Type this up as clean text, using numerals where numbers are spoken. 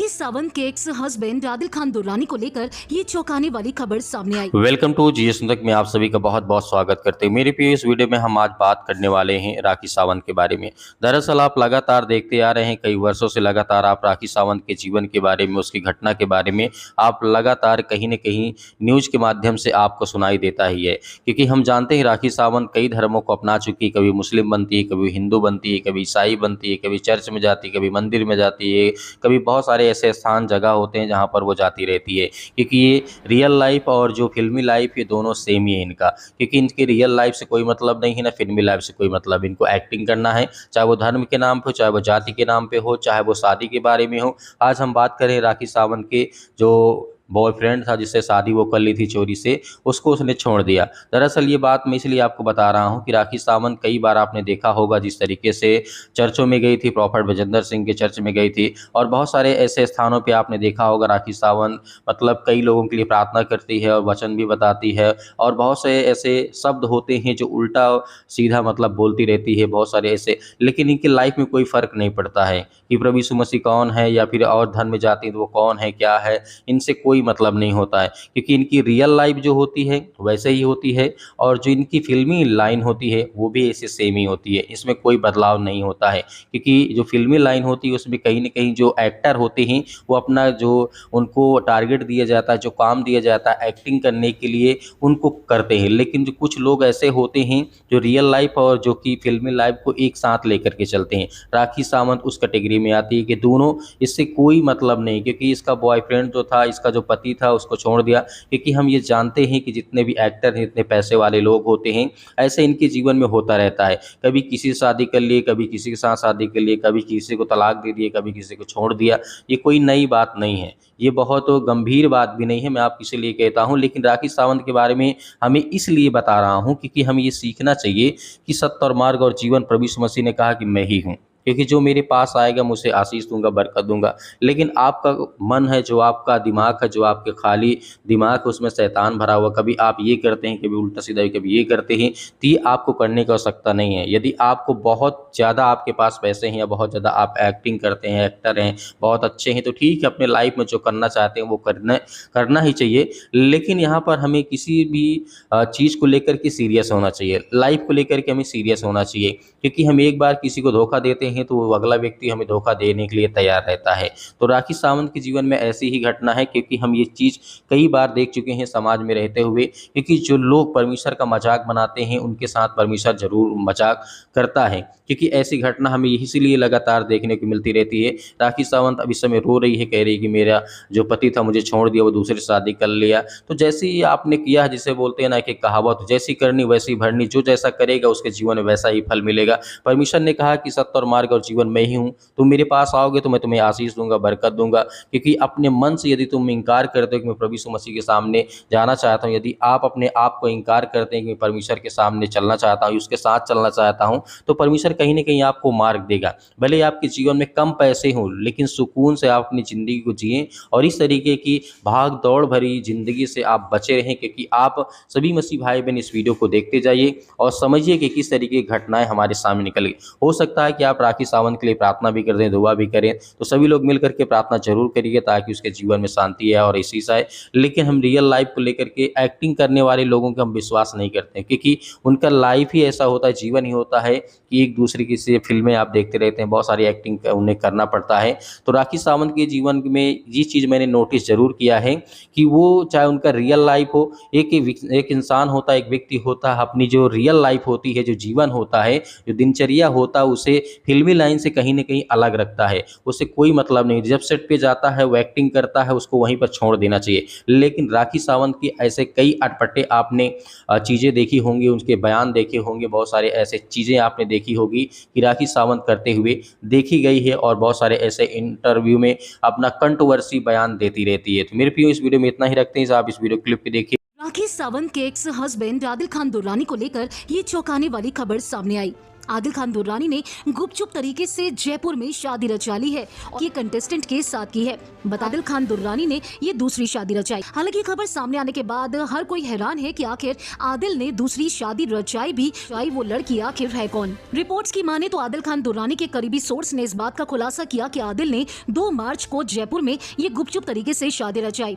राखी सावंत के ex husband Adil Khan Durrani को लेकर ये चौंकाने वाली खबर सामने आई। वेलकम टू जीएस तक में आप सभी का बहुत बहुत स्वागत करते हैं। मेरे प्रिय इस वीडियो में हम आज बात करने वाले हैं राखी सावंत के बारे में। दरअसल आप लगातार देखते आ रहे हैं, कई वर्षों से लगातार आप राखी सावंत के जीवन के बारे में, उसकी घटना के बारे में आप लगातार कहीं न कहीं न्यूज़ के माध्यम से आपको सुनाई देता ही है। क्योंकि हम जानते हैं राखी सावंत कई धर्मों को अपना चुकी है, कभी मुस्लिम बनती है, कभी हिंदू बनती है, कभी ईसाई बनती है, कभी चर्च में जाती है, कभी मंदिर में जाती है, कभी बहुत सारे ऐसे स्थान जगह होते हैं जहाँ पर वो जाती रहती है। क्योंकि ये रियल लाइफ और जो फिल्मी लाइफ, ये दोनों सेम ही है इनका। क्योंकि इनकी रियल लाइफ से कोई मतलब नहीं है, ना फिल्मी लाइफ से कोई मतलब। इनको एक्टिंग करना है, चाहे वो धर्म के नाम पे हो, चाहे वो जाति के नाम पे हो, चाहे वो शादी के बारे में हो। आज हम बात करें राखी सावंत के जो बॉयफ्रेंड था जिससे शादी वो कर ली थी चोरी से, उसको उसने छोड़ दिया। दरअसल ये बात मैं इसलिए आपको बता रहा हूँ कि राखी सावंत कई बार आपने देखा होगा जिस तरीके से चर्चों में गई थी, प्रॉफेट बजेंद्र सिंह के चर्च में गई थी, और बहुत सारे ऐसे स्थानों पे आपने देखा होगा राखी सावंत मतलब कई लोगों के लिए प्रार्थना करती है और वचन भी बताती है। और बहुत से ऐसे शब्द होते हैं जो उल्टा सीधा मतलब बोलती रहती है, बहुत सारे ऐसे। लेकिन इनकी लाइफ में कोई फ़र्क नहीं पड़ता है कि प्रभु यीशु मसीह कौन है या फिर और धर्म में जाती है तो वो कौन है क्या है, इनसे कोई मतलब नहीं होता है। क्योंकि इनकी रियल लाइफ जो होती है वैसे ही होती है, और जो इनकी फिल्मी लाइन होती है वो भी ऐसे सेम ही होती है, इसमें कोई बदलाव नहीं होता है। क्योंकि जो फिल्मी लाइन होती है उसमें कहीं ना कहीं जो एक्टर होते हैं वो अपना जो उनको टारगेट दिया जाता है, जो काम दिया जाता है एक्टिंग करने के लिए, उनको करते हैं। लेकिन जो कुछ लोग ऐसे होते हैं जो रियल लाइफ और जो कि फिल्मी लाइफ को एक साथ लेकर के चलते हैं। राखी सावंत उस कैटेगरी में आती है कि दोनों, इससे कोई मतलब नहीं। क्योंकि इसका बॉयफ्रेंड जो था, इसका जो पति था, उसको छोड़ दिया। क्योंकि हम ये जानते हैं कि जितने भी एक्टर हैं, इतने पैसे वाले लोग होते हैं, ऐसे इनके जीवन में होता रहता है। कभी किसी से शादी कर लिए, कभी किसी के साथ शादी कर लिए, कभी किसी को तलाक दे दिए, कभी किसी को छोड़ दिया। ये कोई नई बात नहीं है, ये बहुत गंभीर बात भी नहीं है, मैं आपको इसीलिए कहता हूँ। लेकिन राखी सावंत के बारे में हमें इसलिए बता रहा हूँ क्योंकि हमें ये सीखना चाहिए कि सत्य और मार्ग और जीवन, प्रभु यीशु मसीह ने कहा कि मैं ही हूँ। क्योंकि जो मेरे पास आएगा मैं उसे आशीष दूंगा, बरकत दूंगा। लेकिन आपका मन है, जो आपका दिमाग है, जो आपके खाली दिमाग है, उसमें शैतान भरा हुआ, कभी आप ये करते हैं, कभी उल्टा सीधा, कभी ये करते हैं, तो ये आपको करने की आवश्यकता नहीं है। यदि आपको बहुत ज़्यादा आपके पास पैसे हैं या बहुत ज़्यादा आप एक्टिंग करते हैं, एक्टर हैं, बहुत अच्छे हैं, तो ठीक है, अपने लाइफ में जो करना चाहते हैं वो करना ही चाहिए। लेकिन यहाँ पर हमें किसी भी चीज़ को लेकर के सीरियस होना चाहिए, लाइफ को लेकर के हमें सीरियस होना चाहिए। क्योंकि हम एक बार किसी को धोखा देते हैं तो वो अगला व्यक्ति हमें धोखा देने के लिए तैयार रहता है। तो राखी सावंत के जीवन में ऐसी ही घटना है, क्योंकि हम ये चीज़ कई बार देख चुके हैं समाज में रहते हुए। क्योंकि जो लोग परमेश्वर का मजाक बनाते हैं उनके साथ परमेश्वर जरूर मजाक करता है। क्योंकि ऐसी घटना हमें इसीलिए लगातार देखने को मिलती रहती है। राखी सावंत अब इस समय रो रही है, कह रही है कि मेरा जो पति था मुझे छोड़ दिया, वो दूसरे से शादी कर लिया। तो जैसे ही आपने किया है, जिसे बोलते हैं ना कि कहावत, जैसी करनी वैसी भरनी, जो जैसा करेगा उसके जीवन में वैसा ही फल मिलेगा। परमेश्वर ने कहा कि सत्य और मार्ग और जीवन मैं ही हूँ, तुम मेरे पास आओगे तो मैं तुम्हें आशीष दूंगा, बरकत दूंगा। क्योंकि अपने मन से यदि तुम इनकार करते हो कि मैं प्रभु यीशु मसीह के सामने जाना चाहता हूँ, यदि आप अपने आप को इनकार करते हैं कि मैं परमेश्वर के सामने चलना चाहता हूँ, उसके साथ चलना चाहता हूँ, तो परमेश्वर कहीं ना कहीं आपको मार्ग देगा। भले आपके जीवन में कम पैसे हों, लेकिन सुकून से आप अपनी ज़िंदगी को जिएं और इस तरीके की भाग दौड़ भरी ज़िंदगी से आप बचे रहें। क्योंकि आप सभी मसीह भाई बहन इस वीडियो को देखते जाइए और समझिए कि किस तरीके की घटनाएं हमारे सामने निकल गई। हो सकता है कि आप राखी सावंत के लिए प्रार्थना भी कर दें, दुआ भी करें, तो सभी लोग मिल करके प्रार्थना जरूर करिए ताकि उसके जीवन में शांति आए और आशीष आए। लेकिन हम रियल लाइफ को लेकर के एक्टिंग करने वाले लोगों का हम विश्वास नहीं करते हैं, क्योंकि उनका लाइफ ही ऐसा होता है, जीवन ही होता है कि एक दूसरे की से फिल्में आप देखते रहते हैं, बहुत सारी एक्टिंग उन्हें करना पड़ता है। तो राखी सावंत के जीवन में ये चीज़ मैंने नोटिस जरूर किया है कि वो चाहे उनका रियल लाइफ हो, एक इंसान होता है, एक व्यक्ति होता है, अपनी जो रियल लाइफ होती है, जो जीवन होता है, जो दिनचर्या होता है, उसे फिल्मी लाइन से कहीं ना कहीं अलग रखता है। उससे कोई मतलब नहीं, जब सेट पे जाता है वो एक्टिंग करता है, उसको वहीं पर छोड़ देना चाहिए। लेकिन राखी सावंत की ऐसे कई अटपटे आपने चीज़ें देखी होंगी, उनके बयान देखे होंगे, बहुत सारे ऐसे चीज़ें आपने देखी होगी कि राखी सावंत करते हुए देखी गई है, और बहुत सारे ऐसे इंटरव्यू में अपना कंट्रोवर्सी बयान देती रहती है। तो मेरे प्रियो इस वीडियो में इतना ही रखते हैं, आप इस वीडियो क्लिप को देखिए। राखी सावंत के एक्स हस्बैंड आदिल खान दुर्रानी को लेकर ये चौंकाने वाली खबर सामने आई। आदिल खान दुर्रानी ने गुपचुप तरीके से जयपुर में शादी रचा ली है और ये कंटेस्टेंट के साथ की है। बता आदिल खान दुर्रानी ने ये दूसरी शादी रचाई। हालांकि ये खबर सामने आने के बाद हर कोई हैरान है कि आखिर आदिल ने दूसरी शादी रचाई भी, वो लड़की आखिर है कौन। रिपोर्ट्स की माने तो आदिल खान दुर्रानी के करीबी सोर्स ने इस बात का खुलासा किया कि आदिल ने 2 मार्च को जयपुर में ये गुपचुप तरीके से शादी रचाई।